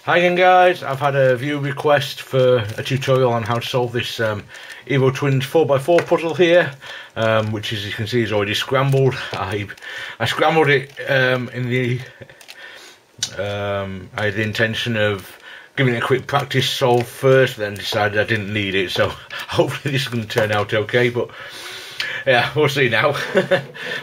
Hi again guys, I've had a view request for a tutorial on how to solve this Evo Twins 4x4 puzzle here, which as you can see is already scrambled. I scrambled it I had the intention of giving it a quick practice solve first, then decided I didn't need it, so hopefully this is going to turn out okay, but yeah, we'll see now.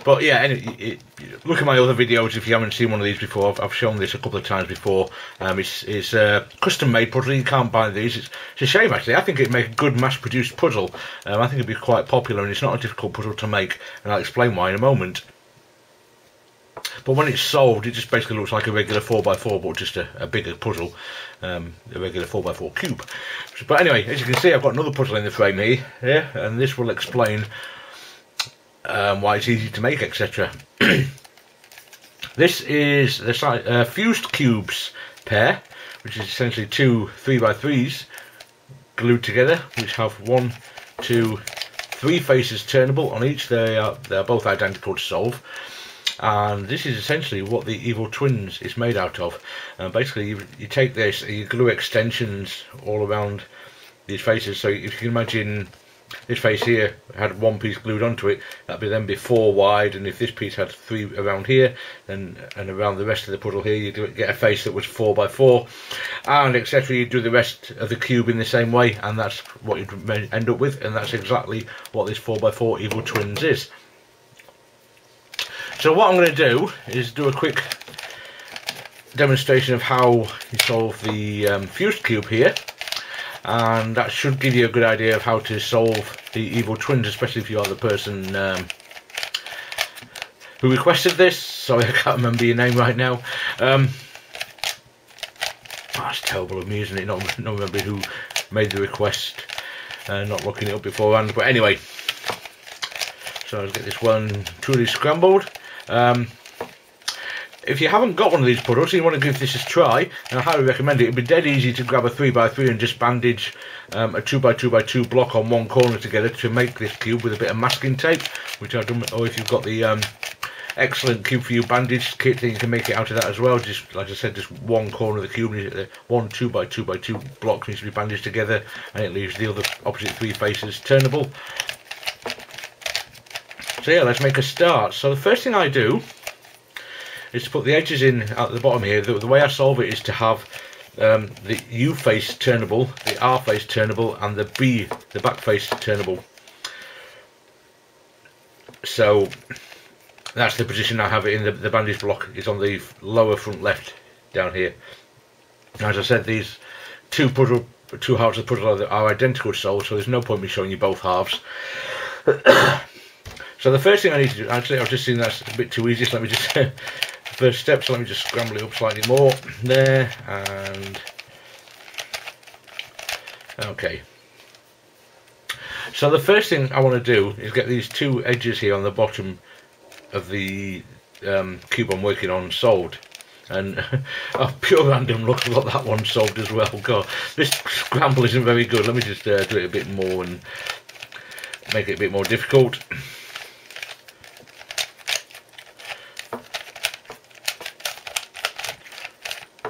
But yeah, anyway, look at my other videos if you haven't seen one of these before. I've shown this a couple of times before. It's a custom made puzzle. You can't buy these. It's a shame actually. I think it'd make a good mass produced puzzle. I think it'd be quite popular, and it's not a difficult puzzle to make, and I'll explain why in a moment. But when it's solved, it just basically looks like a regular 4x4, but just a bigger puzzle, a regular 4x4 cube. But anyway, as you can see, I've got another puzzle in the frame here, and this will explain why it's easy to make, etc. This is the fused cubes pair, which is essentially two 3x3s glued together, which have 1, 2, 3 faces turnable on each. They're both identical to solve. And this is essentially what the Evo Twins is made out of. Basically, you take this, you glue extensions all around these faces. So if you can imagine, this face here had one piece glued onto it, that'd be then be 4 wide, and if this piece had 3 around here, then and around the rest of the puzzle here, you get a face that was 4x4, and etc. You do the rest of the cube in the same way, and that's what you'd end up with, and that's exactly what this 4x4 Evo Twins is. So what I'm going to do is do a quick demonstration of how you solve the fused cube here, and that should give you a good idea of how to solve the Evo Twins, especially if you are the person who requested this. Sorry, I can't remember your name right now. That's terrible of me, isn't it? Not remember who made the request, not looking it up beforehand. But anyway, so let's get this one truly scrambled. If you haven't got one of these puzzles and you want to give this a try, and I highly recommend it. It'd be dead easy to grab a 3x3 and just bandage a 2x2x2 block on one corner together to make this cube with a bit of masking tape, which I've done. Or if you've got the excellent Cube for You bandage kit, then you can make it out of that as well. Just like I said, just one corner of the cube, one 2x2x2 block needs to be bandaged together, and it leaves the other opposite 3 faces turnable. So yeah, let's make a start. So the first thing I do is to put the edges in at the bottom here. The way I solve it is to have the U face turnable, the R face turnable, and the back face turnable. So that's the position I have it in. The bandage block is on the lower front left down here. As I said, these two halves of the puzzle are identical to solve, so there's no point in me showing you both halves. So the first thing I need to do, actually I've just seen that's a bit too easy, so let me just, first step, so let me just scramble it up slightly more, there, and, okay. So the first thing I want to do is get these 2 edges here on the bottom of the cube I'm working on solved. And, oh, pure random, look, I've got that one solved as well. God, this scramble isn't very good. Let me just do it a bit more and make it a bit more difficult.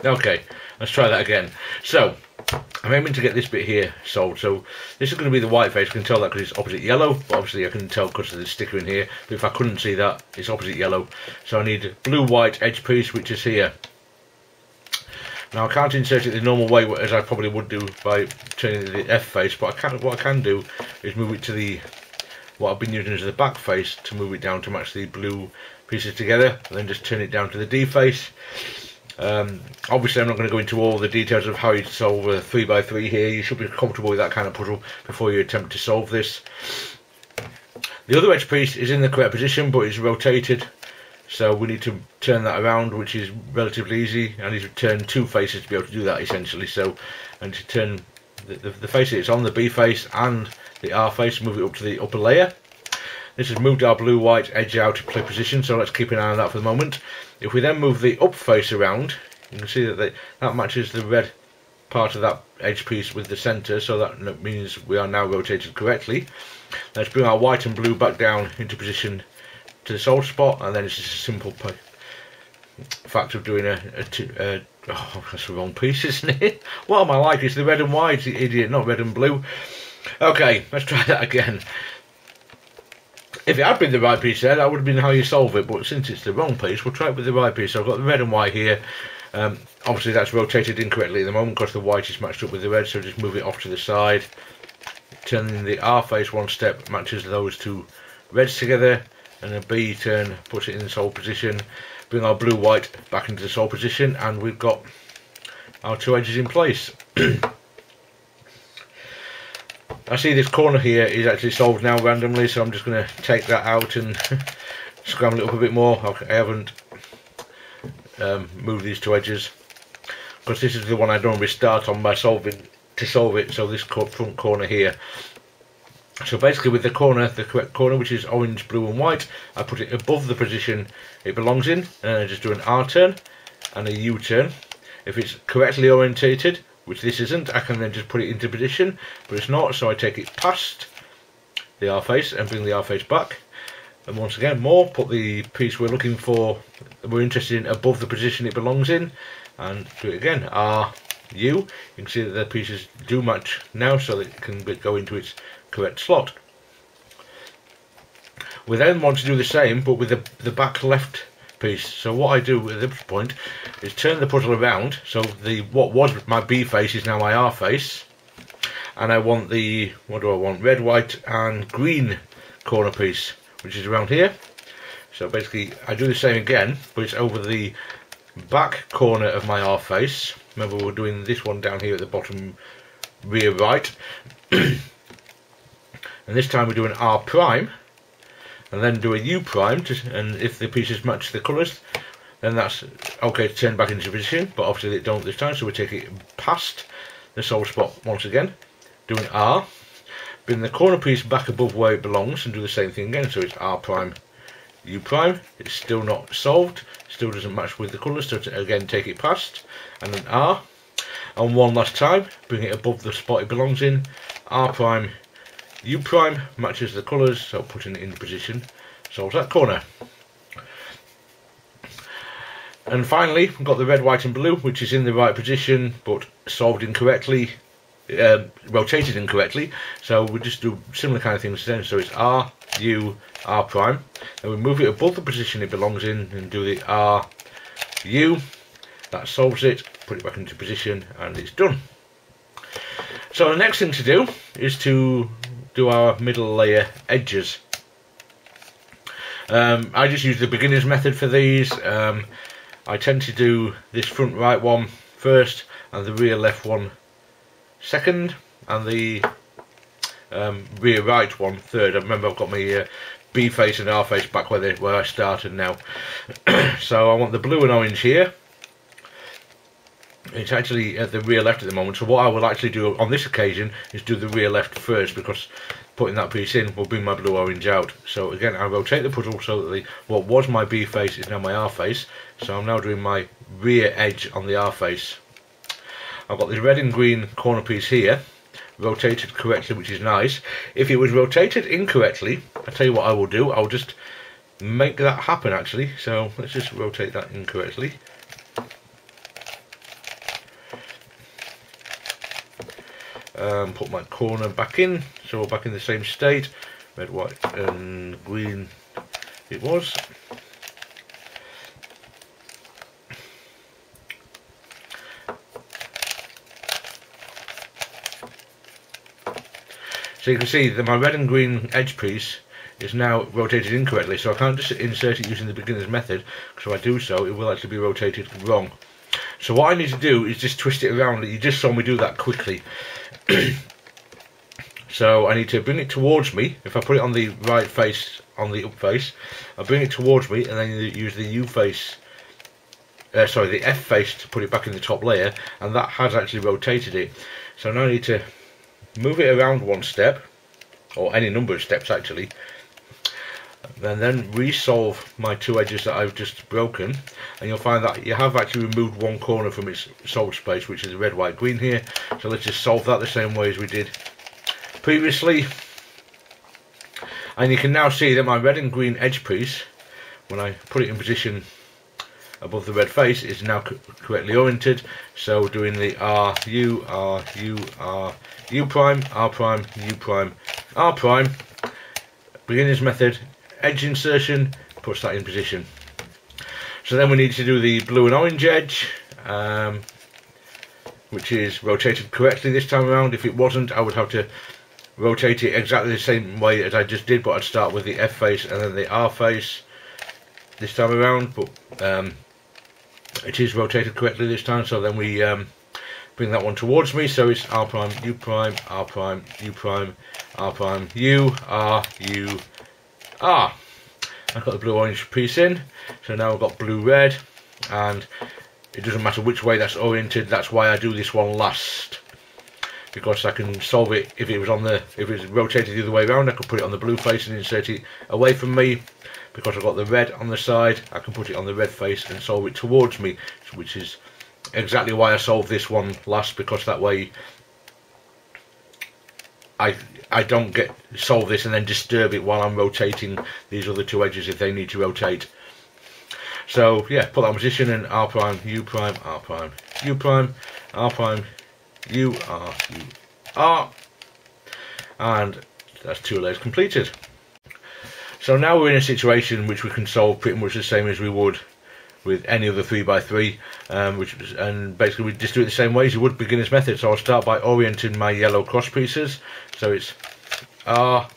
Okay, let's try that again. So, I'm aiming to get this bit here solved. So, this is going to be the white face. I can tell that because it's opposite yellow. But obviously, I can tell because of the sticker in here. But if I couldn't see that, it's opposite yellow. So, I need a blue-white edge piece, which is here. Now, I can't insert it the normal way, as I probably would do by turning the F face. But what I can do is move it to what I've been using as the back face to move it down to match the blue pieces together. And then just turn it down to the D face. Obviously I'm not going to go into all the details of how you solve a 3x3 here. You should be comfortable with that kind of puzzle before you attempt to solve this. The other edge piece is in the correct position, but it's rotated, so we need to turn that around, which is relatively easy. I need to turn 2 faces to be able to do that essentially. So I need to turn the face that's on the B face and the R face, move it up to the upper layer. This has moved our blue-white edge out of play position, so let's keep an eye on that for the moment. If we then move the up face around, you can see that that matches the red part of that edge piece with the centre, so that means we are now rotated correctly. Let's bring our white and blue back down into position to the solve spot, and then it's just a simple fact of doing oh, that's the wrong piece, isn't it? What am I like? It's the red and white, idiot, not red and blue. Okay, let's try that again. If it had been the right piece there, that would have been how you solve it, but since it's the wrong piece, we'll try it with the right piece. So I've got the red and white here. Obviously that's rotated incorrectly at the moment because the white is matched up with the red, so just move it off to the side. Turning the R face one step matches those two reds together, and a B turn puts it in the sole position. Bring our blue white back into the sole position, and we've got our two edges in place. I see this corner here is actually solved now randomly, so I'm just going to take that out and scramble it up a bit more. I haven't moved these two edges because this is the one I normally start on by solving to solve it. So this front corner here. So basically with the corner, the correct corner, which is orange, blue and white, I put it above the position it belongs in, and I just do an R turn and a U turn. If it's correctly orientated, which this isn't, I can then just put it into position, but it's not, so I take it past the R face and bring the R face back. And once again, put the piece we're looking for, we're interested in, above the position it belongs in, and do it again, R, U. You can see that the pieces do match now, so that it can go into its correct slot. We then want to do the same, but with the back left piece. So what I do at this point is turn the puzzle around, so what was my B face is now my R face, and I want the, what do I want, red, white and green corner piece, which is around here. So basically I do the same again, but it's over the back corner of my R face. Remember, we're doing this one down here at the bottom rear right. And this time we do an R prime, and then do a U prime, and if the pieces match the colours, then that's okay to turn back into position, but obviously they don't this time, so we take it past the sole spot once again, do an R, bring the corner piece back above where it belongs, and do the same thing again, so it's R prime, U prime. It's still not solved, still doesn't match with the colours, so again take it past, and an R, and one last time, bring it above the spot it belongs in, R prime, U prime, matches the colours, so putting it in position solves that corner. And finally we've got the red, white and blue, which is in the right position but solved incorrectly, rotated incorrectly, so we just do similar kind of things then. So it's R, U, R prime, and we move it above the position it belongs in and do the R, U. That solves it, put it back into position, and it's done. So the next thing to do is to do our middle layer edges. I just use the beginner's method for these. I tend to do this front right one first and the rear left one second, and the rear right one third. I remember I've got my B face and R face back where I started now. So I want the blue and orange here. It's actually at the rear left at the moment, so what I will actually do on this occasion is do the rear left first, because putting that piece in will bring my blue orange out. So again, I rotate the puzzle so that what was my B face is now my R face, so I'm now doing my rear edge on the R face. I've got this red and green corner piece here, rotated correctly, which is nice. If it was rotated incorrectly, I'll tell you what I will do, I'll just make that happen actually. So let's just rotate that incorrectly. Put my corner back in, so we're back in the same state. Red, white and green it was. So you can see that my red and green edge piece is now rotated incorrectly, so I can't just insert it using the beginner's method, because if I do so it will actually be rotated wrong. So what I need to do is just twist it around. You just saw me do that quickly. So I need to bring it towards me. If I put it on the right face, on the up face, I'll bring it towards me and then use the U face, sorry, the F face to put it back in the top layer, and that has actually rotated it. So now I need to move it around one step, or any number of steps actually, and then resolve my two edges that I've just broken, and you'll find that you have actually removed one corner from its solved space, which is the red, white, green here. So let's just solve that the same way as we did previously. And you can now see that my red and green edge piece, when I put it in position above the red face is now correctly oriented. So doing the R, U, R, U, R, U prime, R prime, U prime, R prime. Beginner's method, edge insertion, puts that in position. So then we need to do the blue and orange edge, which is rotated correctly this time around. If it wasn't, I would have to rotate it exactly the same way as I just did, but I'd start with the F face and then the R face this time around. But it is rotated correctly this time, so then we bring that one towards me. So it's R prime, U prime, R prime, U prime, R prime, U, R, U, R. I've got the blue orange piece in, so now I've got blue red, and it doesn't matter which way that's oriented. That's why I do this one last, because I can solve it if it was rotated the other way around. I could put it on the blue face and insert it away from me. Because I've got the red on the side, I can put it on the red face and solve it towards me, which is exactly why I solved this one last, because that way I don't solve this and then disturb it while I'm rotating these other two edges if they need to rotate. So yeah, put that in position, and R prime, U prime, R prime, U prime, R prime, U, R, U, R, and that's 2 layers completed. So now we're in a situation which we can solve pretty much the same as we would with any other 3x3, and basically we just do it the same way as you would beginner's method. So I'll start by orienting my yellow cross pieces. So it's F,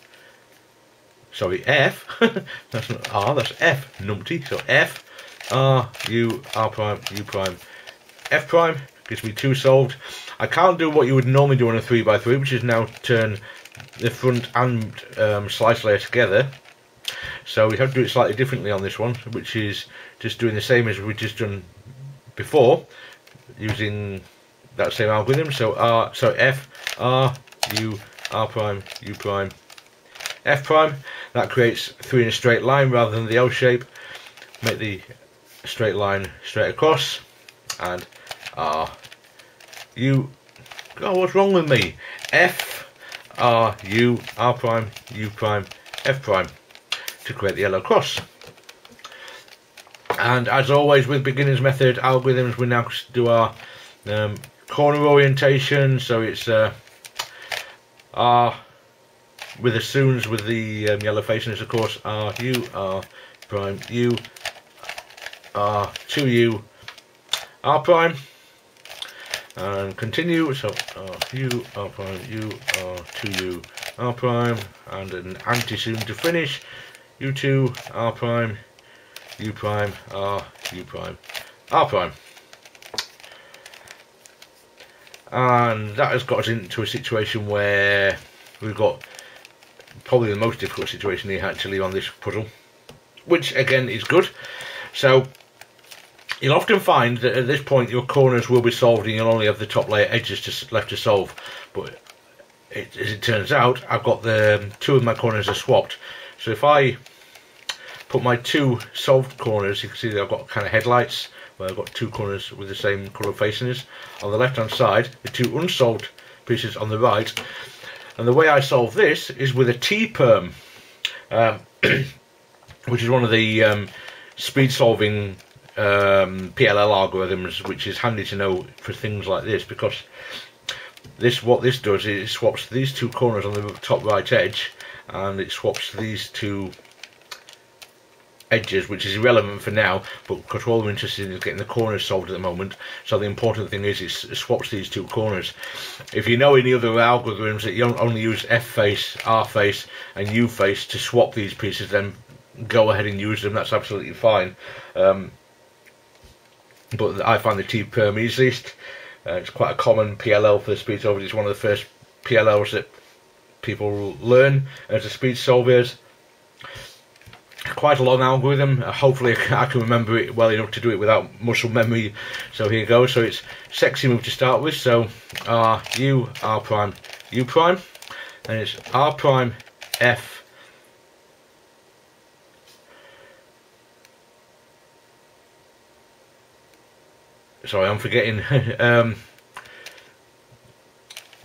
that's not R, that's F, numpty. So F, R, U, R prime, U prime, F prime, gives me 2 solved. I can't do what you would normally do on a 3x3, which is now turn the front and slice layer together. So we have to do it slightly differently on this one, which is just doing the same as we've just done before, using that same algorithm. So F, R, U, R prime, U prime, F prime. That creates 3 in a straight line rather than the L shape. Make the straight line straight across, and R, U. Oh, what's wrong with me? F, R, U, R prime, U prime, F prime, to create the yellow cross. And as always with beginners method algorithms, we now do our corner orientation. So it's R with as soon as with the yellow facing is of course R, U, R prime, U, R, 2U, R prime, and continue. So R, U, R prime, U, R, 2U, R prime, and an anti-zoom to finish. U2, R prime, U prime, R, U prime, R prime. And that has got us into a situation where we've got probably the most difficult situation here actually on this puzzle, which again is good. So you'll often find that at this point your corners will be solved and you'll only have the top layer edges left to solve. But as it turns out, I've got the 2 of my corners are swapped. So if I put my 2 solved corners, you can see that I've got kind of headlights where I've got 2 corners with the same colour facings on the left hand side, the 2 unsolved pieces on the right. And the way I solve this is with a T-perm, which is one of the speed solving PLL algorithms, which is handy to know for things like this, because what this does is it swaps these 2 corners on the top right edge, and it swaps these 2 edges, which is irrelevant for now, but because all we're interested in is getting the corners solved at the moment. So the important thing is it swaps these 2 corners. If you know any other algorithms that you don't only use F face, R face and U face to swap these pieces, then go ahead and use them, that's absolutely fine. But I find the T-perm easiest. It's quite a common PLL for the speed solvers. It's one of the first PLLs that people learn as a speed solvers. Quite a long algorithm. Hopefully I can remember it well enough to do it without muscle memory. So here you go. So it's sexy move to start with. So R, U, R prime, U prime, and it's R prime, F, sorry, I'm forgetting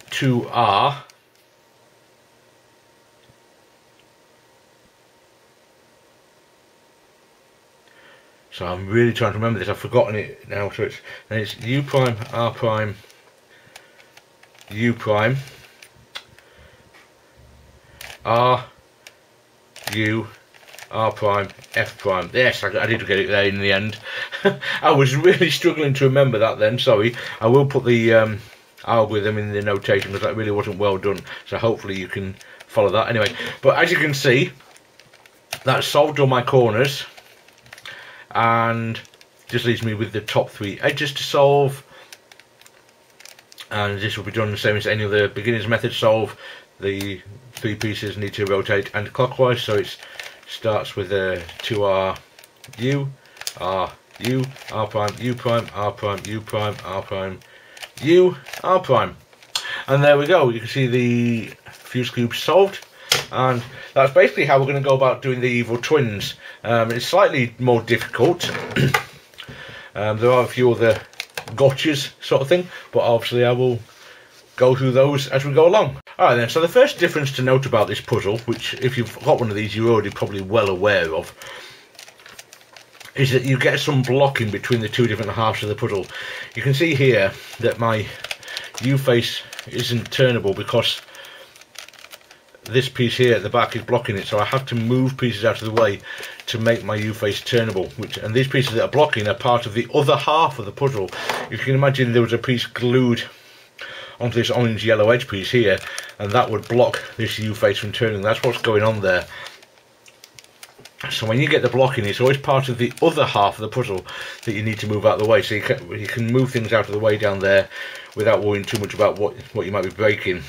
2R, So I'm really trying to remember this. I've forgotten it now. So it's U prime, R prime, U prime, R, U, R prime, F prime. Yes, I did get it there in the end. I was really struggling to remember that then, sorry. I will put the algorithm in the notation because that really wasn't well done. So hopefully you can follow that. Anyway, but as you can see, that's solved all my corners. And just leaves me with the top 3 edges to solve. And this will be done the same as any other beginner's method solve. The 3 pieces need to rotate anti-clockwise, so it starts with a 2R U, R U, R prime, U prime, R prime, U prime, R prime, U, R prime. And there we go, you can see the fuse cube solved. And that's basically how we're going to go about doing the evil twins. It's slightly more difficult. There are a few other gotchas sort of thing, but obviously I will go through those as we go along. Alright then, so the first difference to note about this puzzle, which if you've got one of these you're already probably well aware of, is that you get some blocking between the 2 different halves of the puzzle. You can see here that my U-face isn't turnable because this piece here at the back is blocking it, so I have to move pieces out of the way to make my U-face turnable, and these pieces that are blocking are part of the other half of the puzzle. If you can imagine there was a piece glued onto this orange yellow edge piece here, and that would block this U-face from turning. That's what's going on there. So when you get the blocking, it's always part of the other half of the puzzle that you need to move out of the way, so you can move things out of the way down there without worrying too much about what you might be breaking.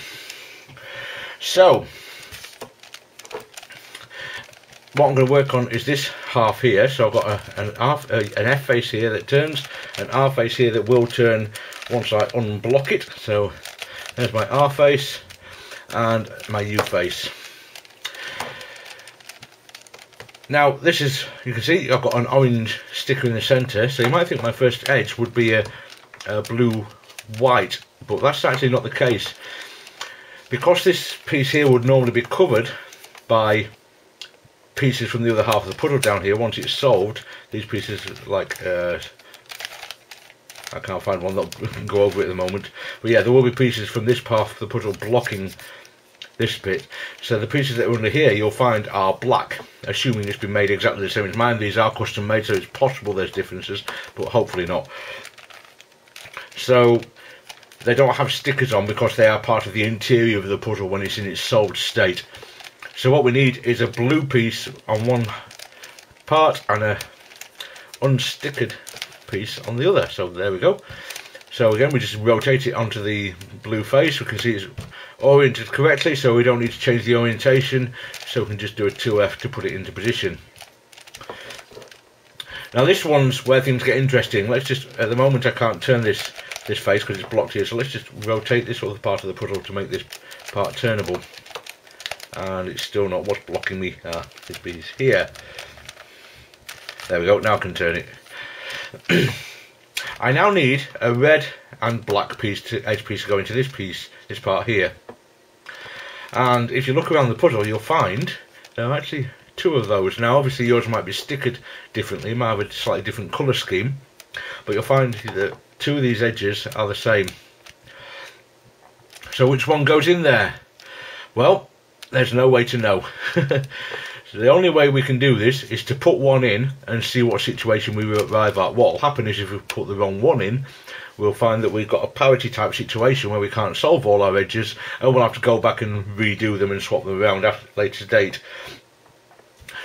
So what I'm going to work on is this half here. So I've got an F face here that turns, an R face here that will turn once I unblock it. So there's my R face and my U face. Now this is, you can see I've got an orange sticker in the centre, so you might think my first edge would be a blue white, but that's actually not the case. Because this piece here would normally be covered by pieces from the other half of the puzzle down here, once it's solved, these pieces, like, I can't find one that can go over it at the moment, but yeah, there will be pieces from this part of the puzzle blocking this bit. So the pieces that are under here you'll find are black, assuming it's been made exactly the same as mine. These are custom made, so it's possible there's differences, but hopefully not. So they don't have stickers on because they are part of the interior of the puzzle when it's in its solved state. So what we need is a blue piece on one part and a unstickered piece on the other. So there we go. So again, we just rotate it onto the blue face. We can see it's oriented correctly, so we don't need to change the orientation. So we can just do a 2F to put it into position. Now this one's where things get interesting. Let's just, at the moment I can't turn this face because it's blocked here, so let's just rotate this other part of the puzzle to make this part turnable. And it's still not. What's blocking me? This piece here. There we go, now I can turn it. I now need a red and black edge piece to go into this part here. And if you look around the puzzle, you'll find there are actually 2 of those. Now obviously yours might be stickered differently, might have a slightly different colour scheme, but you'll find that 2 of these edges are the same. So which one goes in there? Well, there's no way to know. So the only way we can do this is to put one in and see what situation we arrive at. What will happen is if we put the wrong one in, we'll find that we've got a parity type situation where we can't solve all our edges, and we'll have to go back and redo them and swap them around at a later date.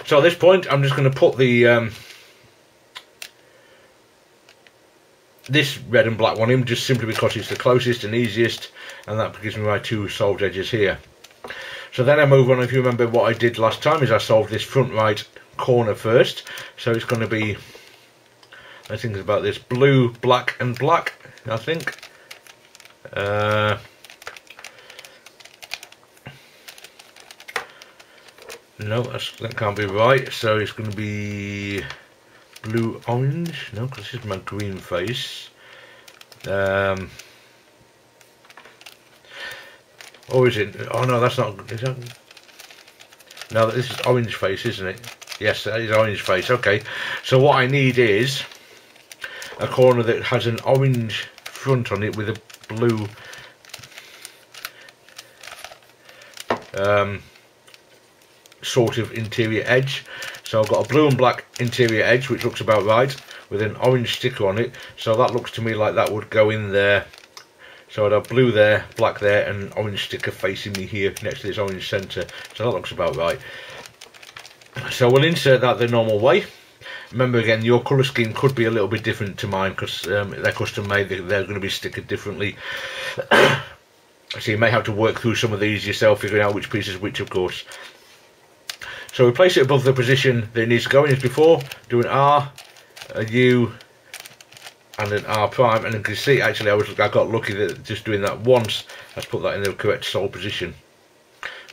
So at this point I'm just going to put the this red and black one in, just simply because it's the closest and easiest, and that gives me my 2 solved edges here. So then I move on. If you remember what I did last time, is I solved this front right corner first. So it's going to be, I think it's about this blue, black and black, I think. No, that can't be right. So it's going to be blue, orange. No, because this is my green face. Or is it? Oh no, that's not. Is that? No, this is orange face, isn't it? Yes, that is orange face. Okay, so what I need is a corner that has an orange front on it with a blue sort of interior edge. So I've got a blue and black interior edge, which looks about right, with an orange sticker on it. So that looks to me like that would go in there. So I'd have blue there, black there, and an orange sticker facing me here next to this orange centre. So that looks about right. So we'll insert that the normal way. Remember again, your colour scheme could be a little bit different to mine because they're custom made, they're going to be stickered differently. So you may have to work through some of these yourself, figuring out which piece is which, of course. So we place it above the position that it needs to go in as before, do an R, a U, and an R prime, and you can see actually I got lucky that just doing that once has put that in the correct sole position.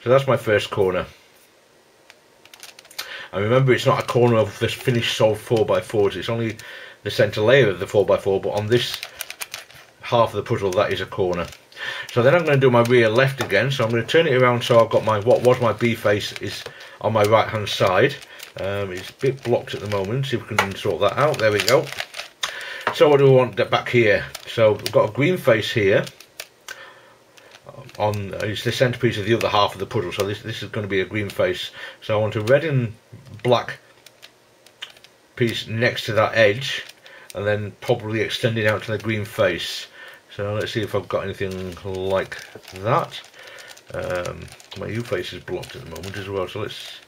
So that's my first corner. And remember, it's not a corner of this finished soled 4x4s, it's only the centre layer of the 4x4, but on this half of the puzzle that is a corner. So then I'm going to do my rear left again, so I'm going to turn it around so I've got my, what was my B face is on my right hand side. It's a bit blocked at the moment, see if we can sort that out. There we go. So what do we want back here? So we've got a green face here. It's the centerpiece of the other half of the puzzle, so this is going to be a green face. So I want a red and black piece next to that edge, and then probably extending out to the green face. So let's see if I've got anything like that. My U face is blocked at the moment as well, so let's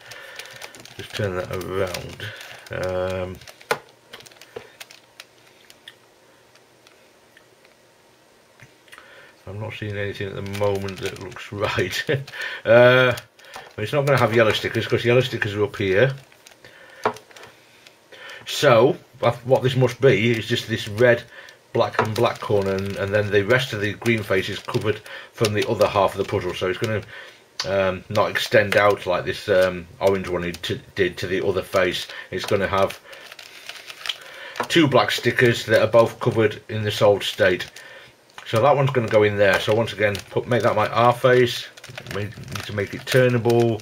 just turn that around. I'm not seeing anything at the moment that looks right. But it's not going to have yellow stickers because yellow stickers are up here. So what this must be is just this red, black and black corner, and then the rest of the green face is covered from the other half of the puzzle. So it's going to not extend out like this orange one did to the other face. It's going to have two black stickers that are both covered in the solid state. So that one's going to go in there. So once again, make that my R face. Need to make it turnable.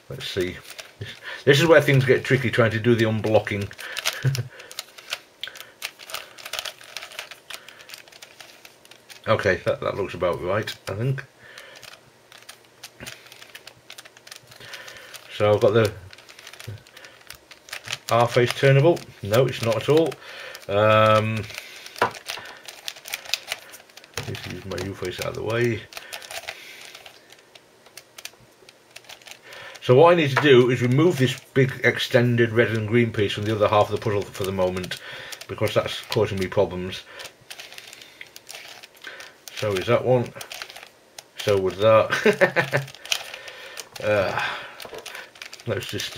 Let's see. This is where things get tricky, trying to do the unblocking. Okay, that looks about right, I think. So I've got the R face turnable. No, it's not at all. Let's use my U face out of the way. So what I need to do is remove this big extended red and green piece from the other half of the puzzle for the moment, because that's causing me problems. So is that one. So was that. Let's just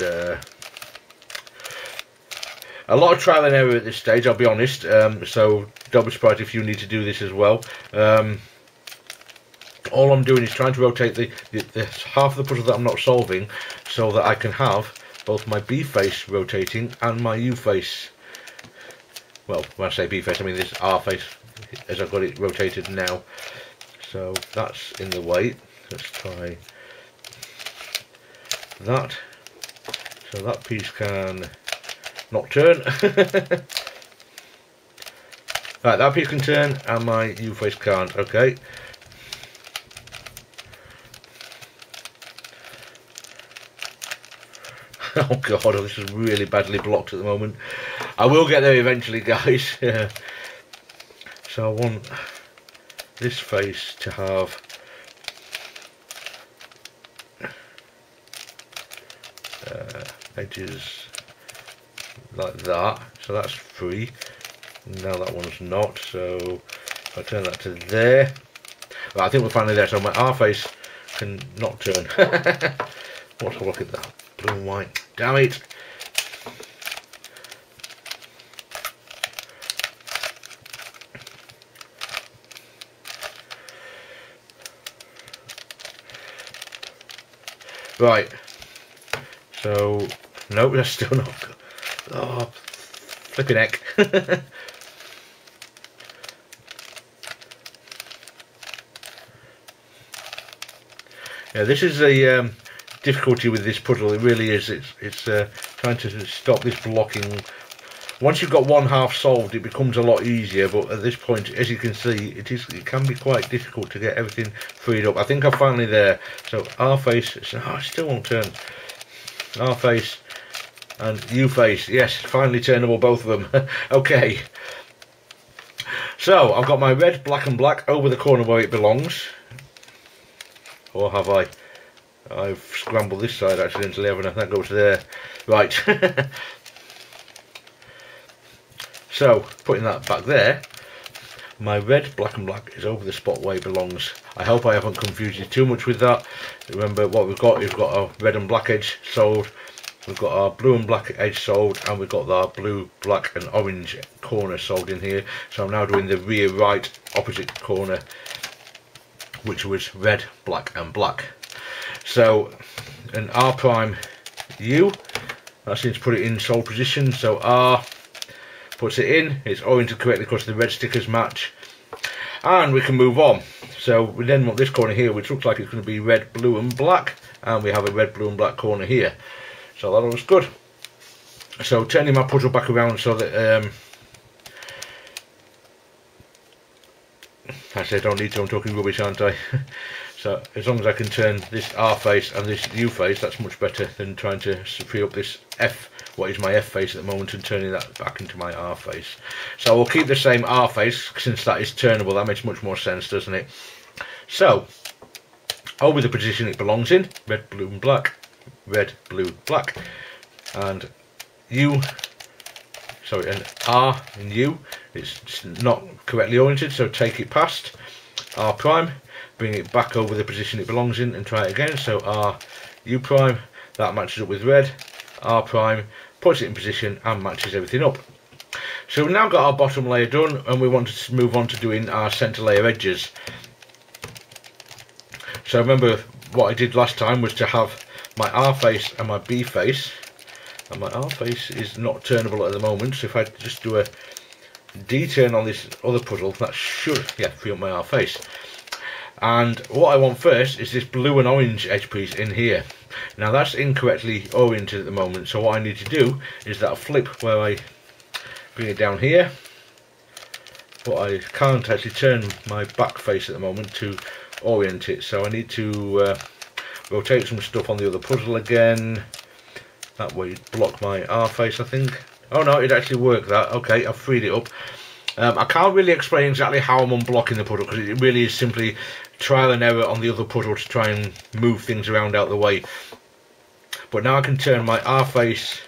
a lot of trial and error at this stage, I'll be honest, so don't be surprised if you need to do this as well. All I'm doing is trying to rotate the half of the puzzle that I'm not solving, so that I can have both my B face rotating and my U face. Well, when I say B face, I mean this R face, as I've got it rotated now. So that's in the way. Let's try that. So that piece can not turn. Right, that piece can turn and my U face can't. Okay. Oh god, this is really badly blocked at the moment. I will get there eventually, guys. So I want this face to have edges like that, so that's free. Now that one's not, so if I turn that to there, well, I think we're finally there. So my R face can not turn. Let's look at that, blue and white. Damn it! Right. So no, that's still not good. Oh, flipping heck. Yeah, this is a difficulty with this puzzle. It really is. It's trying to stop this blocking. Once you've got one half solved, it becomes a lot easier, but at this point, as you can see, it can be quite difficult to get everything freed up. I think I'm finally there. So R face, it still won't turn. R face and U face, yes, finally turnable, both of them. Okay. So I've got my red, black and black over the corner where it belongs. Or have I? I've scrambled this side accidentally, haven't I? That goes there. Right. So, putting that back there, my red, black and black is over the spot where it belongs. I hope I haven't confused you too much with that. Remember what we've got our red and black edge solved, we've got our blue and black edge solved, and we've got our blue, black and orange corner solved in here. So I'm now doing the rear right opposite corner, which was red, black and black. So, an R prime U, that seems to put it in solved position, so R puts it in, it's oriented correctly because the red stickers match, and we can move on. So we then want this corner here, which looks like it's going to be red, blue and black, and we have a red, blue and black corner here. So that looks good. So turning my puzzle back around so that actually I don't need to, I'm talking rubbish, aren't I? So as long as I can turn this R face and this U face, that's much better than trying to free up this F, what is my F face at the moment, and turning that back into my R face. So we'll keep the same R face since that is turnable. That makes much more sense, doesn't it? So over the position it belongs in, red, blue and black, red, blue, black, and U, sorry, and R and U, it's not correctly oriented, so take it past R prime, bring it back over the position it belongs in and try it again. So R, U prime, that matches up with red, R prime, puts it in position and matches everything up. So we've now got our bottom layer done, and we want to move on to doing our centre layer edges. So remember what I did last time was to have my R face and my B face, and my R face is not turnable at the moment, so if I just do a D turn on this other puzzle, that should free up my R face. And what I want first is this blue and orange edge piece in here. Now that's incorrectly oriented at the moment, so what I need to do is that flip where I bring it down here, but I can't actually turn my back face at the moment to orient it, so I need to rotate some stuff on the other puzzle again. That way block my R face, I think. Oh no, it actually worked that. Okay, I've freed it up. I can't really explain exactly how I'm unblocking the puzzle, because it really is simply trial and error on the other puzzle to try and move things around out the way. But now I can turn my R face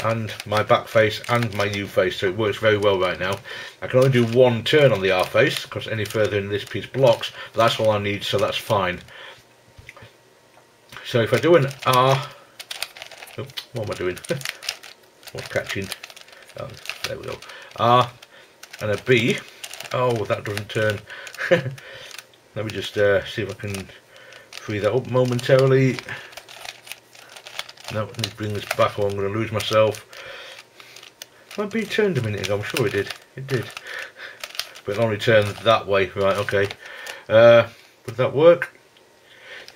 and my back face and my U face, so it works very well right now. I can only do one turn on the R face, because any further in this piece blocks, but that's all I need, so that's fine. So if I do an R, oh, what am I doing? What's catching? Oh, there we go. R and a B. Oh, that doesn't turn. Let me just see if I can free that up momentarily. No, I need to bring this back or I'm going to lose myself. My B turned a minute ago, I'm sure it did. It did. But it only turned that way. Right, okay. Would that work?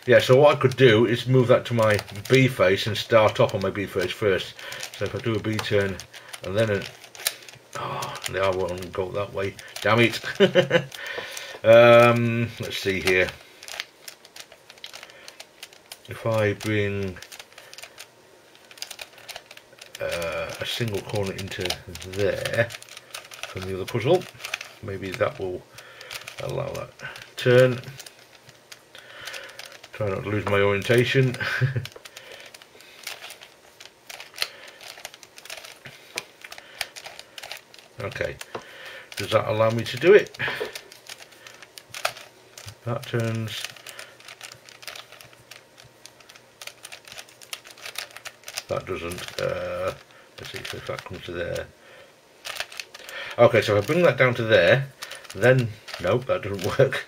Yeah, so what I could do is move that to my B face and start off on my B face first. So if I do a B turn and then a... Oh, the R won't go that way. Damn it. Let's see here. If I bring a single corner into there from the other puzzle, maybe that will allow that turn. Try not to lose my orientation. Okay, does that allow me to do it? That turns. That doesn't. Let's see if that comes to there. Okay, so if I bring that down to there, then nope, that doesn't work.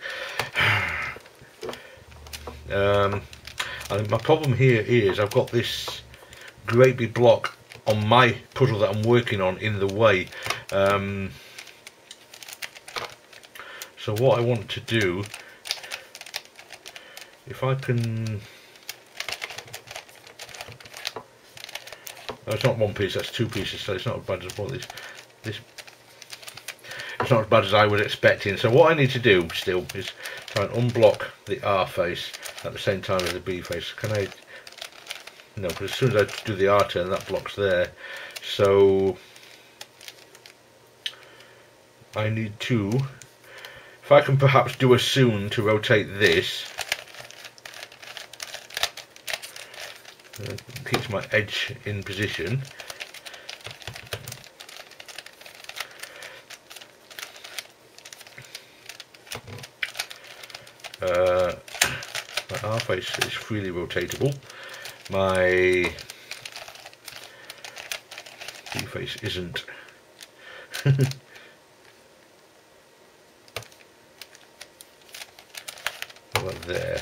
I think my problem here is I've got this great big block on my puzzle that I'm working on in the way. So what I want to do, if I can Oh, it's not one piece, that's two pieces, so it's not as bad as what this. It's not as bad as I was expecting. So what I need to do still is try and unblock the R face at the same time as the B face. Can I? No, because as soon as I do the R turn, that blocks there. So I need to, if I can perhaps do a soon to rotate this, keeps my edge in position. My R face is freely rotatable. My B face isn't. About there.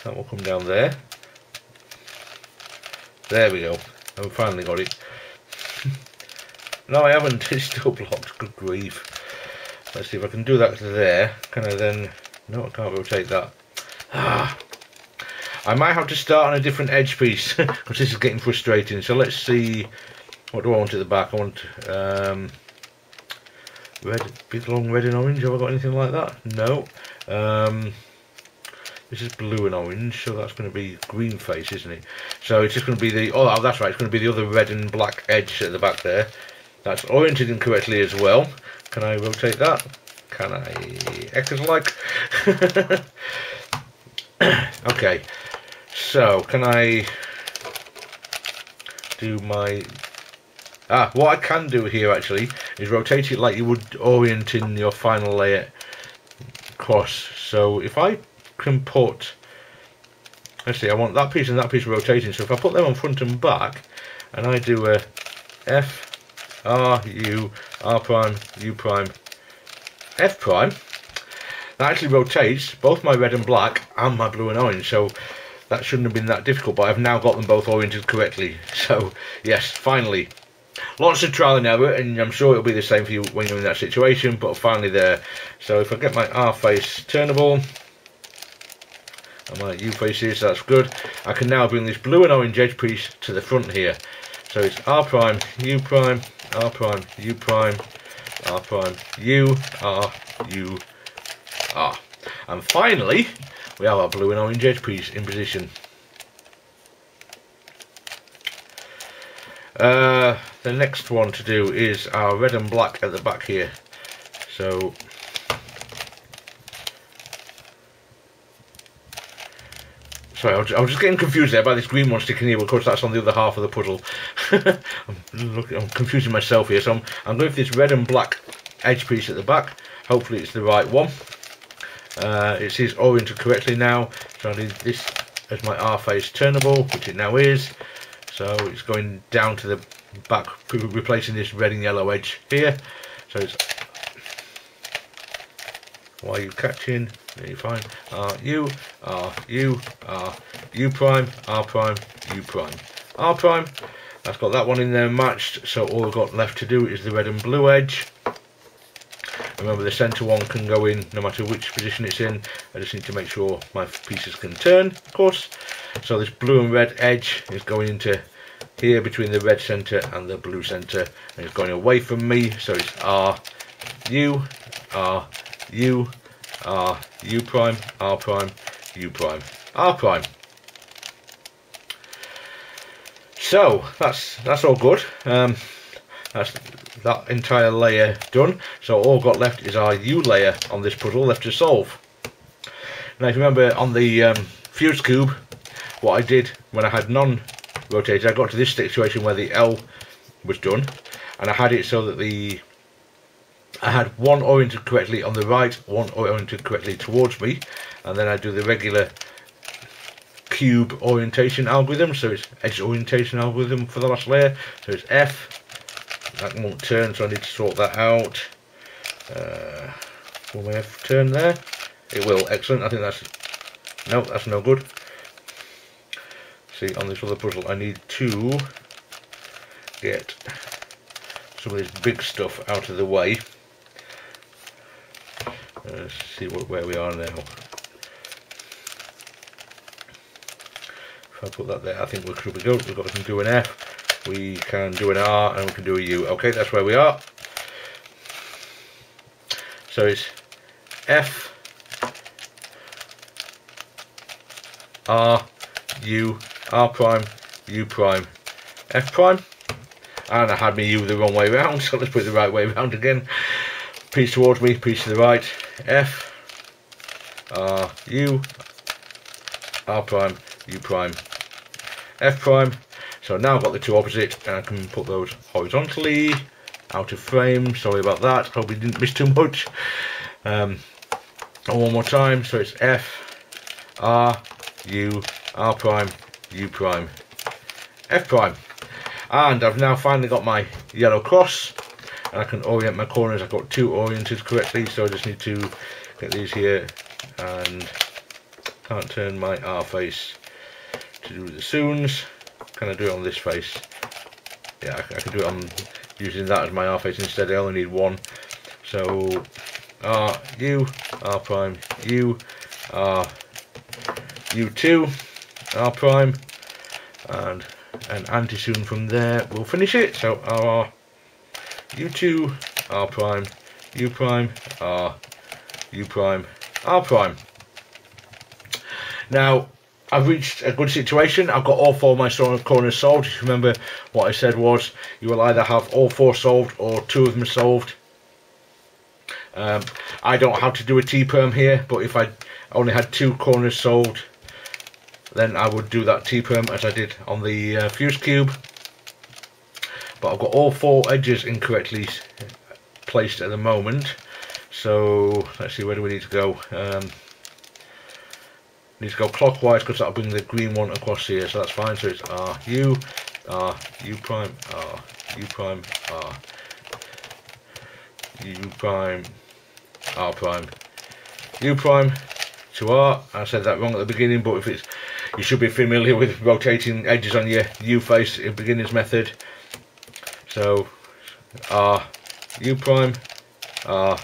That will come down there. There we go. And we finally got it. No, I haven't. It's still blocked. Good grief. Let's see if I can do that to there. Can I then? No, I can't rotate that. Ah. I might have to start on a different edge piece because this is getting frustrating. So let's see. What do I want at the back? I want red, big long red and orange. Have I got anything like that? No. This is blue and orange, so that's going to be green face, isn't it? So it's just going to be the, oh that's right, it's going to be the other red and black edge at the back there. That's oriented incorrectly as well. Can I rotate that? Can I? X-like. Okay, so can I do my... what I can do here actually is rotate it like you would orienting your final layer across. So if I can put, let's see, I want that piece and that piece rotating, so if I put them on front and back and I do a F, R, U, R prime, U prime, F prime, that actually rotates both my red and black and my blue and orange, so that shouldn't have been that difficult, but I've now got them both oriented correctly. So yes, finally. Lots of trial and error, and I'm sure it'll be the same for you when you're in that situation, but finally there. So if I get my R face turnable, and my U faces, that's good. I can now bring this blue and orange edge piece to the front here. So it's R prime, U prime, R prime, U prime, R prime, U, R, U, R. And finally, we have our blue and orange edge piece in position. The next one to do is our red and black at the back here. So sorry, I was just getting confused there by this green one sticking here, but of course that's on the other half of the puzzle. I'm confusing myself here, so I'm going for this red and black edge piece at the back. Hopefully it's the right one. It is oriented correctly now, so I need this as my R face turnable, which it now is. So it's going down to the back, replacing this red and yellow edge here. So it's, why are you catching? There you're fine. R, U, R, U, R, U prime, R prime, U prime, R prime. That's got that one in there matched, so all I've got left to do is the red and blue edge. Remember, the centre one can go in no matter which position it's in. I just need to make sure my pieces can turn, of course. So this blue and red edge is going into here between the red centre and the blue centre, and it's going away from me. So it's R, U, R, U, R, U prime, R prime, U prime, R prime. So that's all good. That's that entire layer done. So all got left is our U layer on this puzzle left to solve. Now if you remember on the fuse cube, what I did when I had non-rotated, I got to this situation where the L was done, and I had it so that I had one oriented correctly on the right, one oriented correctly towards me, and then I do the regular cube orientation algorithm, so it's edge orientation algorithm for the last layer. So it's F. That won't turn, so I need to sort that out. Will my F turn there? It will. Excellent. I think that's... No, that's no good. See, on this other puzzle, I need to get some of this big stuff out of the way. Let's see where we are now. If If I put that there, I think we should be good. We can do an F, we can do an R, and we can do a U. Okay, that's where we are. So it's F, R, U, R prime, U prime, F prime. And I had me U the wrong way around, so let's put it the right way around again. Piece towards me, piece to the right. F, R, U, R prime, U prime, F prime. So now I've got the two opposite, and I can put those horizontally, out of frame. Sorry about that, hope we didn't miss too much. And one more time, so it's F, R, U, R prime, U prime, F prime. And I've now finally got my yellow cross, and I can orient my corners. I've got two oriented correctly, so I just need to get these here, and can't turn my R face to do the soons. Can I do it on this face? Yeah, I can do it on using that as my R face instead. I only need one. So R, U, R prime, U, R, U2, R prime, and an anti-soon from there will finish it. So R, U2, R prime, U prime, R, U prime, R prime. Now I've reached a good situation. I've got all four of my corners solved. If you remember, what I said was you will either have all four solved or two of them solved. I don't have to do a T-perm here, but if I only had two corners solved, then I would do that T-perm as I did on the fuse cube. But I've got all four edges incorrectly placed at the moment. So let's see, where do we need to go? Need to go clockwise, because that'll bring the green one across here, so that's fine. So it's R, U, R, U prime, R, U prime, R, U prime, R prime, U prime to R. I said that wrong at the beginning, but if it's, you should be familiar with rotating edges on your U face in beginner's method. So R, U prime, R,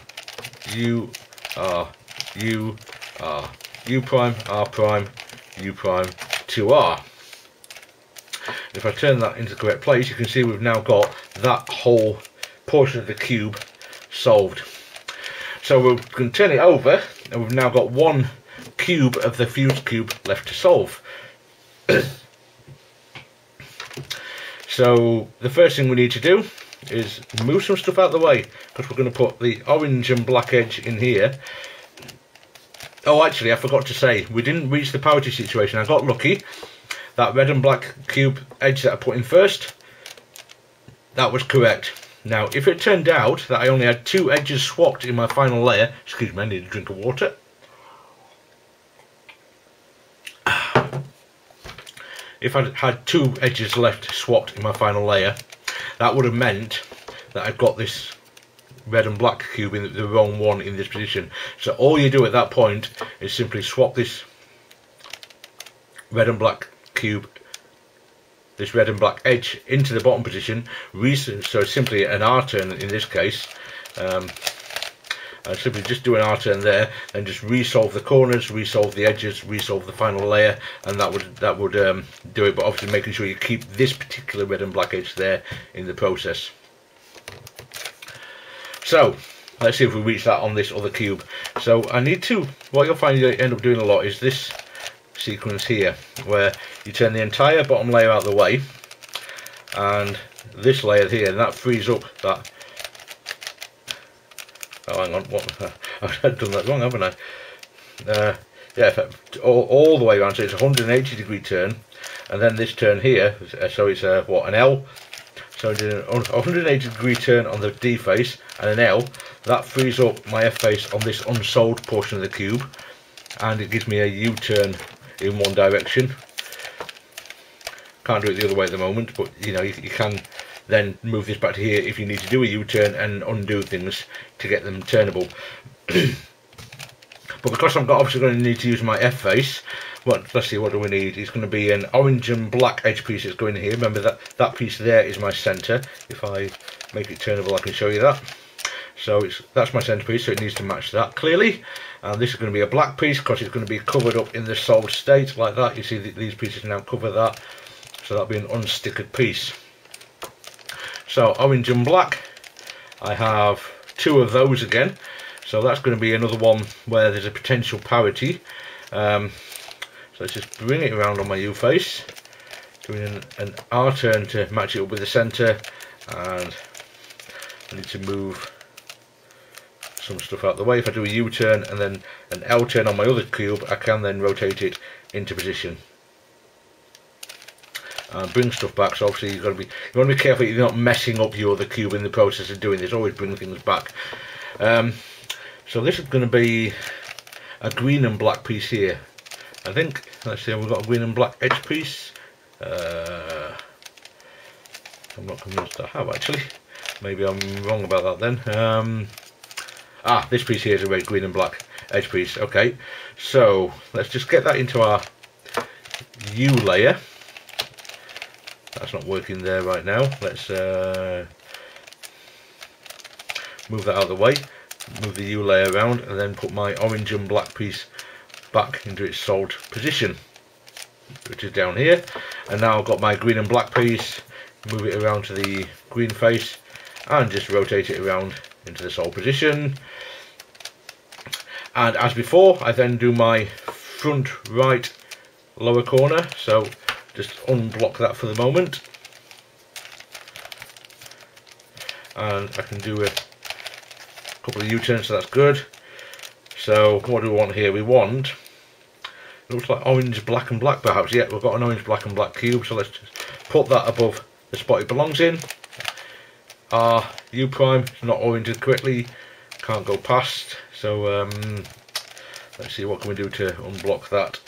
U, R, U, R, U prime, R prime, U prime to R. If I turn that into the correct place, you can see we've now got that whole portion of the cube solved. So we can turn it over, and we've now got one cube of the fuse cube left to solve. So the first thing we need to do is move some stuff out of the way, because we're going to put the orange and black edge in here. Oh, actually, I forgot to say, we didn't reach the parity situation. I got lucky. That red and black cube edge that I put in first, that was correct. Now, if it turned out that I only had two edges swapped in my final layer, excuse me, I need a drink of water. If I had two edges left swapped in my final layer, that would have meant that I've got this red and black cube in the wrong one in this position. So all you do at that point is simply swap this red and black cube, this red and black edge, into the bottom position. So simply an R turn in this case. Simply just do an R turn there, and just resolve the corners, resolve the edges, resolve the final layer, and that would do it. But obviously making sure you keep this particular red and black edge there in the process. So let's see if we reach that on this other cube. So I need to, what you'll find you end up doing a lot is this sequence here, where you turn the entire bottom layer out of the way, and this layer here, and that frees up that. Oh, hang on, what? I've done that wrong, haven't I? Yeah, all the way around, so it's a 180 degree turn, and then this turn here, so it's what, an L? So I did a 180 degree turn on the D face and an L. That frees up my F face on this unsolved portion of the cube, and it gives me a U turn in one direction. Can't do it the other way at the moment, but you know, you can then move this back to here if you need to do a U-turn and undo things to get them turnable. But because I'm obviously going to need to use my F face, let's see, what do we need? It's going to be an orange and black edge piece that's going in here. Remember that piece there is my centre. If I make it turnable, I can show you that. So that's my centerpiece, so it needs to match that clearly. And this is going to be a black piece because it's going to be covered up in the solid state like that. You see these pieces now cover that, so that'll be an unstickered piece. So orange and black, I have 2 of those again, so that's going to be another one where there's a potential parity. So let's just bring it around on my U face, doing an R turn to match it up with the center, and I need to move some stuff out of the way. If I do a U turn and then an L turn on my other cube, I can then rotate it into position and bring stuff back. So obviously you want to be careful you're not messing up your other cube in the process of doing this. Always bring things back. So this is going to be a green and black piece here, I think. Let's see, we've got a green and black edge piece. I'm not convinced I have actually. Maybe I'm wrong about that then. This piece here is a red, green and black edge piece. Okay, so let's just get that into our U layer. That's not working there right now. Let's move that out of the way, move the U layer around, and then put my orange and black piece back into its solid position, which is down here. And now I've got my green and black piece, move it around to the green face and just rotate it around into the solid position. And as before, I then do my front right lower corner, so just unblock that for the moment, and I can do a couple of U-turns, so that's good. So what do we want here? We want, it looks like orange, black and black perhaps. Yeah, we've got an orange, black and black cube, so let's just put that above the spot it belongs in. Our U prime is not oriented correctly, can't go past, so let's see what can we do to unblock that.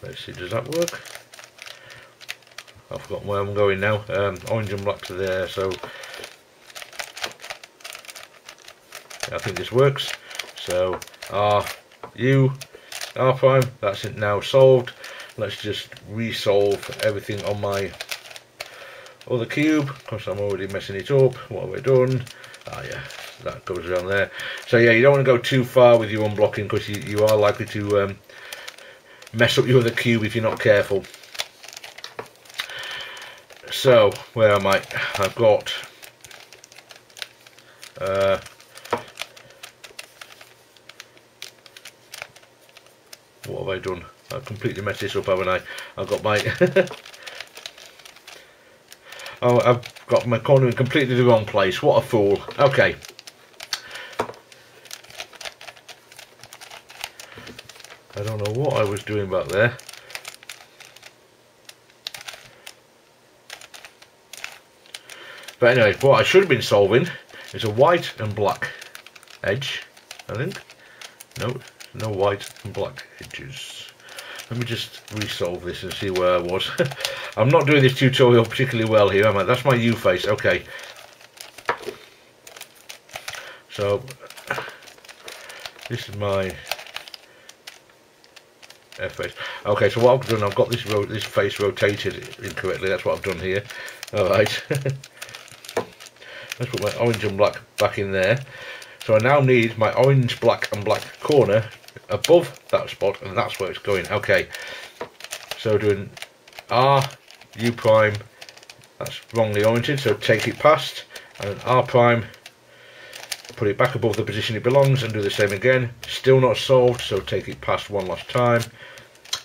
Let's see, does that work? I've forgotten where I'm going now. Orange and black to there, so I think this works. So R prime, that's it now solved. Let's just resolve everything on my other cube because I'm already messing it up. What have I done? Yeah, that goes around there. So yeah, you don't want to go too far with your unblocking because you are likely to mess up your other cube if you're not careful. So where am I? I've got what have I done? I've completely messed this up, haven't I? I've got my oh, I've got my corner in completely the wrong place. What a fool. Okay. I don't know what I was doing back there. But anyway, what I should have been solving is a white and black edge, I think. No, no white and black edges. Let me just resolve this and see where I was. I'm not doing this tutorial particularly well here, am I? That's my U face, okay. So, this is my F face. Okay, so what I've done, I've got this face rotated incorrectly, that's what I've done here. Alright. Let's put my orange and black back in there. So I now need my orange, black and black corner above that spot, and that's where it's going. Okay, so doing R, U prime, that's wrongly oriented, so take it past, and R prime, put it back above the position it belongs, and do the same again. Still not solved, so take it past one last time,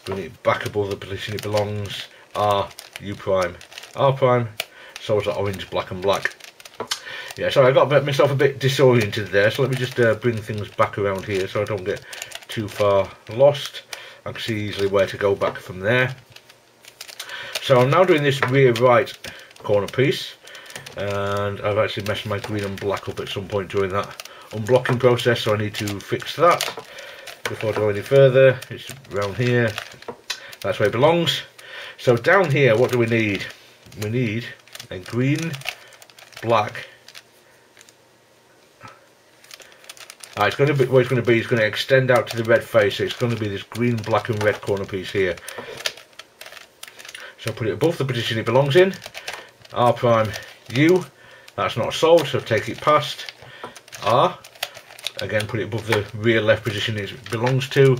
bring it back above the position it belongs, R, U prime, R prime, solves that orange, black and black. Yeah, sorry, I got myself a bit disoriented there, so let me just bring things back around here so I don't get too far lost. I can see easily where to go back from there. So I'm now doing this rear right corner piece, and I've actually messed my green and black up at some point during that unblocking process, so I need to fix that before I go any further. It's around here, that's where it belongs. So down here, what do we need? We need a green, black, It's going to be what it's going to be. It's going to extend out to the red face. So it's going to be this green, black, and red corner piece here. So put it above the position it belongs in. R prime U. That's not solved, so take it past. R. Again, put it above the rear left position it belongs to.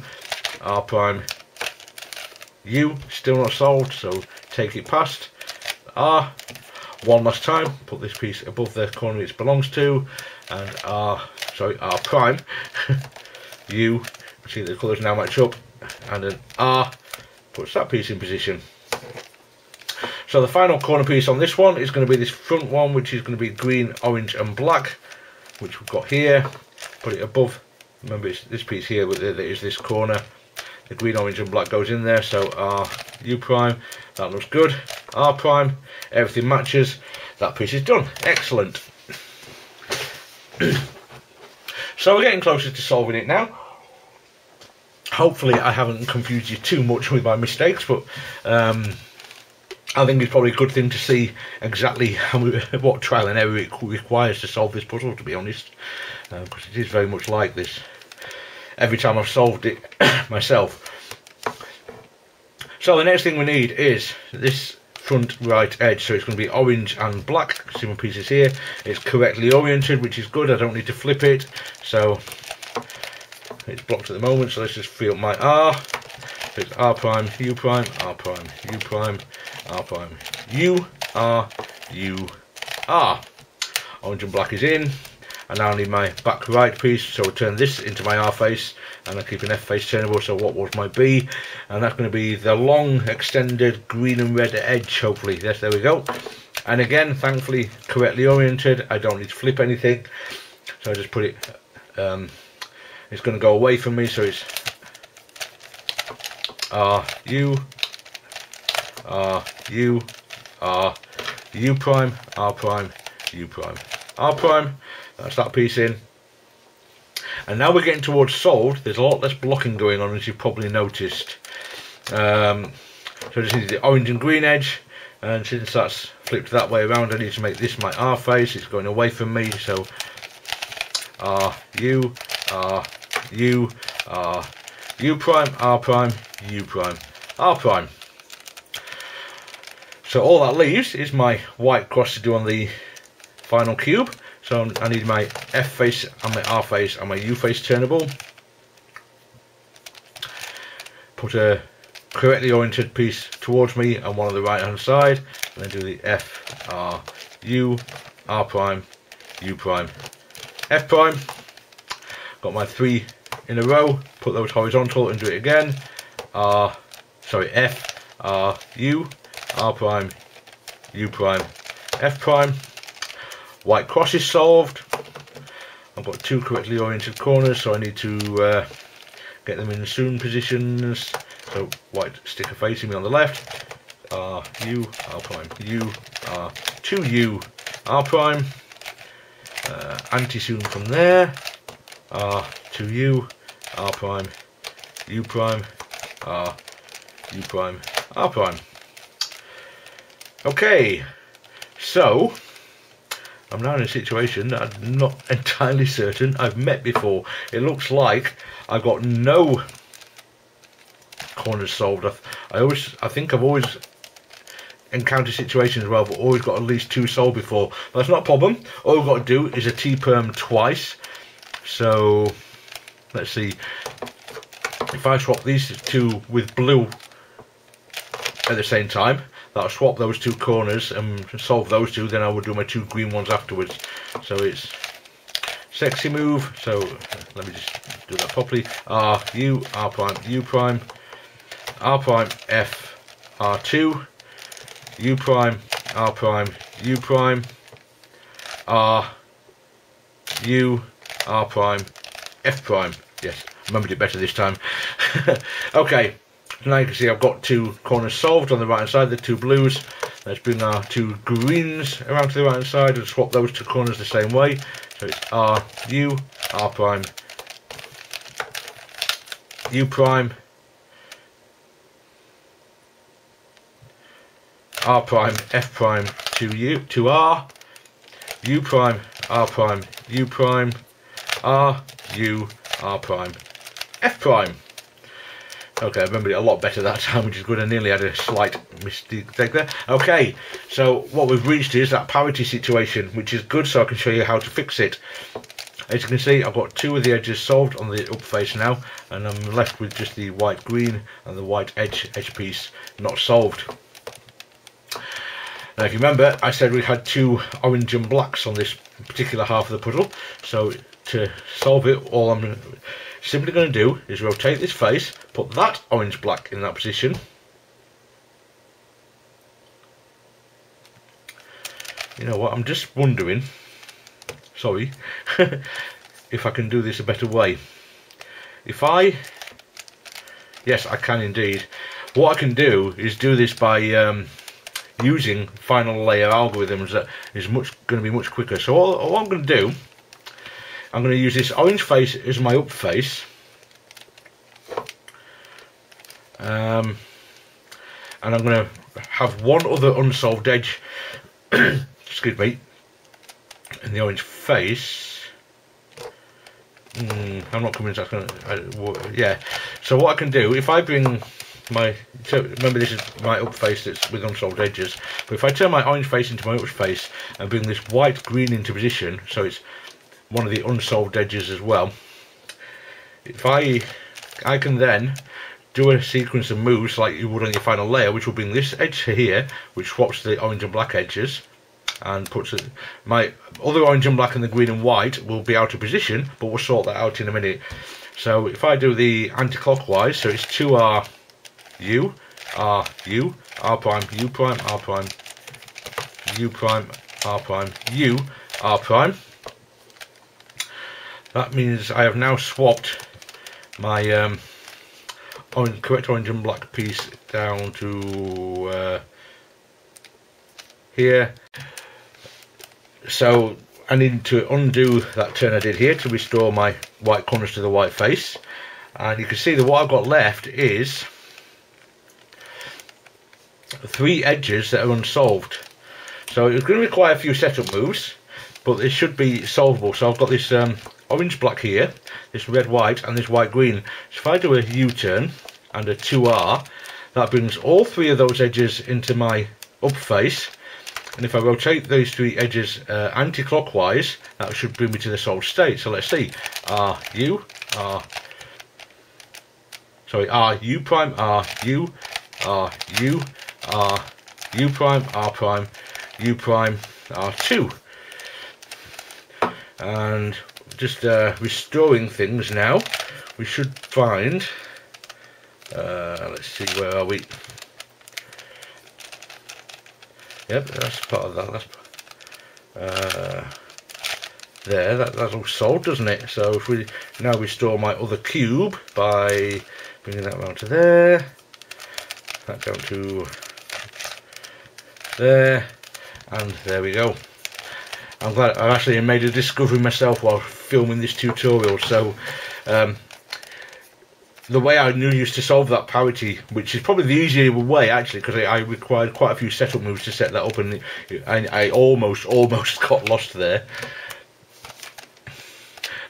R prime U. Still not solved, so take it past. R. One last time. Put this piece above the corner it belongs to. And R prime U. See the colours now match up. And then R puts that piece in position. So the final corner piece on this one is going to be this front one, which is going to be green, orange and black, which we've got here. Put it above, remember it's this piece here, but there is this corner. The green, orange and black goes in there, so R, U prime, that looks good. R prime, everything matches, that piece is done. Excellent. So we're getting closer to solving it now. Hopefully I haven't confused you too much with my mistakes, but I think it's probably a good thing to see exactly what trial and error it requires to solve this puzzle, to be honest, because it is very much like this every time I've solved it myself. So the next thing we need is this front right edge, so it's going to be orange and black, similar pieces here. It's correctly oriented, which is good. I don't need to flip it, so it's blocked at the moment, so let's just free up my R. So it's R prime, U prime, R prime, U prime, R prime, U, R, U, R. Orange and black is in. And now I need my back right piece, so I'll turn this into my R face, and I keep an F face turnable, so what was my B? And that's going to be the long, extended green and red edge, hopefully. Yes, there we go. And again, thankfully, correctly oriented. I don't need to flip anything. So I just put it, it's going to go away from me, so it's R, U, R, U, R, U prime, R prime, U prime, R prime. That's that piece in. And now we're getting towards solved. There's a lot less blocking going on, as you've probably noticed. So I just need the orange and green edge. And since that's flipped that way around, I need to make this my R face. It's going away from me. So R, U, R, U, R, U prime, R prime, U prime, R prime. So all that leaves is my white cross to do on the final cube. So I need my F face and my R face and my U face turnable. Put a correctly oriented piece towards me and one on the right hand side, and then do the F, R, U, R prime, U prime, F prime. Got my 3 in a row, put those horizontal and do it again. F, R, U, R prime, U prime, F prime. White cross is solved. I've got 2 correctly oriented corners, so I need to get them in soon positions. So white sticker facing me on the left. R, U, R prime, U, R, 2U, R prime. Anti-soon from there. R, 2U, R prime, U prime, R, U prime, R prime. Okay, so I'm now in a situation that I'm not entirely certain I've met before. It looks like I've got no corners solved. I think I've always encountered situations where I've always got at least 2 solved before. But that's not a problem. All I've got to do is a T-perm twice. So let's see. If I swap these 2 with blue at the same time, that'll swap those 2 corners and solve those 2, then I will do my 2 green ones afterwards. So it's sexy move. So let me just do that properly. R, U, R prime, U prime, R prime, F, R2, U prime, R prime, U prime, R, U, R prime, F prime. Yes, remembered it better this time. Okay. Now you can see I've got 2 corners solved on the right hand side, the 2 blues. Let's bring our 2 greens around to the right hand side and swap those 2 corners the same way. So it's R, U, R prime, U prime, R prime, F prime, 2U, 2R, U prime, R prime, U prime, R, U, R prime, F prime. Okay, I remembered it a lot better that time, which is good. I nearly had a slight mistake there. Okay, so what we've reached is that parity situation, which is good, so I can show you how to fix it. As you can see, I've got two of the edges solved on the up face now, and I'm left with just the white green and the white edge piece not solved. Now if you remember, I said we had two orange and blacks on this particular half of the puzzle, so to solve it, all I'm simply going to do is rotate this face, put that orange black in that position, you know what, I'm just wondering, sorry, if I can do this a better way. If I, yes I can indeed, what I can do is do this by using final layer algorithms that is going to be much quicker. So all I'm going to do, I'm going to use this orange face as my up face, and I'm going to have one other unsolved edge excuse me, in the orange face. I'm not convinced that's going to, yeah, so what I can do, if I bring my, so remember this is my up face that's with unsolved edges, but if I turn my orange face into my up face and bring this white green into position, so it's one of the unsolved edges as well, if I can then do a sequence of moves like you would on your final layer, which will bring this edge here, which swaps the orange and black edges and puts it, my other orange and black and the green and white will be out of position, but we'll sort that out in a minute. So if I do the anti-clockwise, so it's 2R U, R U, R prime, U prime, R prime, U prime, R prime, U, R prime. That means I have now swapped my correct orange and black piece down to here. So I need to undo that turn I did here to restore my white corners to the white face, and you can see that what I've got left is 3 edges that are unsolved. So it's going to require a few setup moves, but it should be solvable. So I've got this orange black here, this red white, and this white green. So if I do a U-turn and a 2R, that brings all 3 of those edges into my up face, and if I rotate those 3 edges anti-clockwise, that should bring me to the solved state. So let's see, R U, R, sorry, R U prime, R U, R U, R U prime, R prime, U prime, R2. And just restoring things now, we should find, let's see, where are we? Yep, that's part of that. That's that's all solved, doesn't it? So if we now restore my other cube by bringing that round to there, that down to there, and there we go. I'm glad I've actually made a discovery myself while filming this tutorial. So the way I used to solve that parity, which is probably the easier way actually, because I required quite a few setup moves to set that up, and I almost got lost there.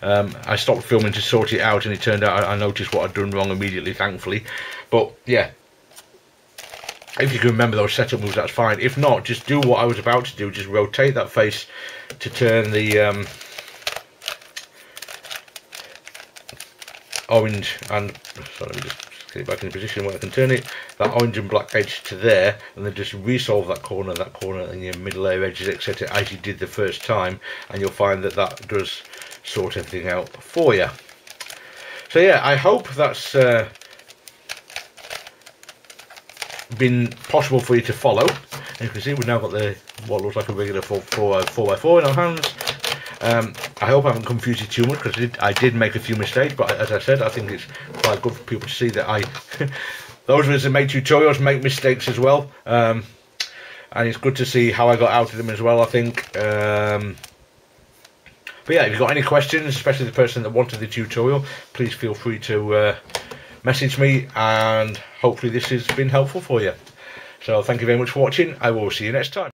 I stopped filming to sort it out, and it turned out I noticed what I'd done wrong immediately, thankfully. But yeah, if you can remember those setup moves, that's fine. If not, just do what I was about to do, just rotate that face to turn the orange and, sorry, let me just get it back in the position where I can turn it, that orange and black edge to there, and then just resolve that corner, and your middle layer edges, etc., as you did the first time, and you'll find that that does sort everything out for you. So yeah, I hope that's been possible for you to follow. And you can see we've now got the what looks like a regular 4x4 in our hands. I hope I haven't confused you too much, because I did make a few mistakes, but as I said, I think it's quite good for people to see that those of us that make tutorials make mistakes as well, and it's good to see how I got out of them as well, I think. But yeah, if you've got any questions, especially the person that wanted the tutorial, please feel free to message me, and hopefully this has been helpful for you. So thank you very much for watching. I will see you next time.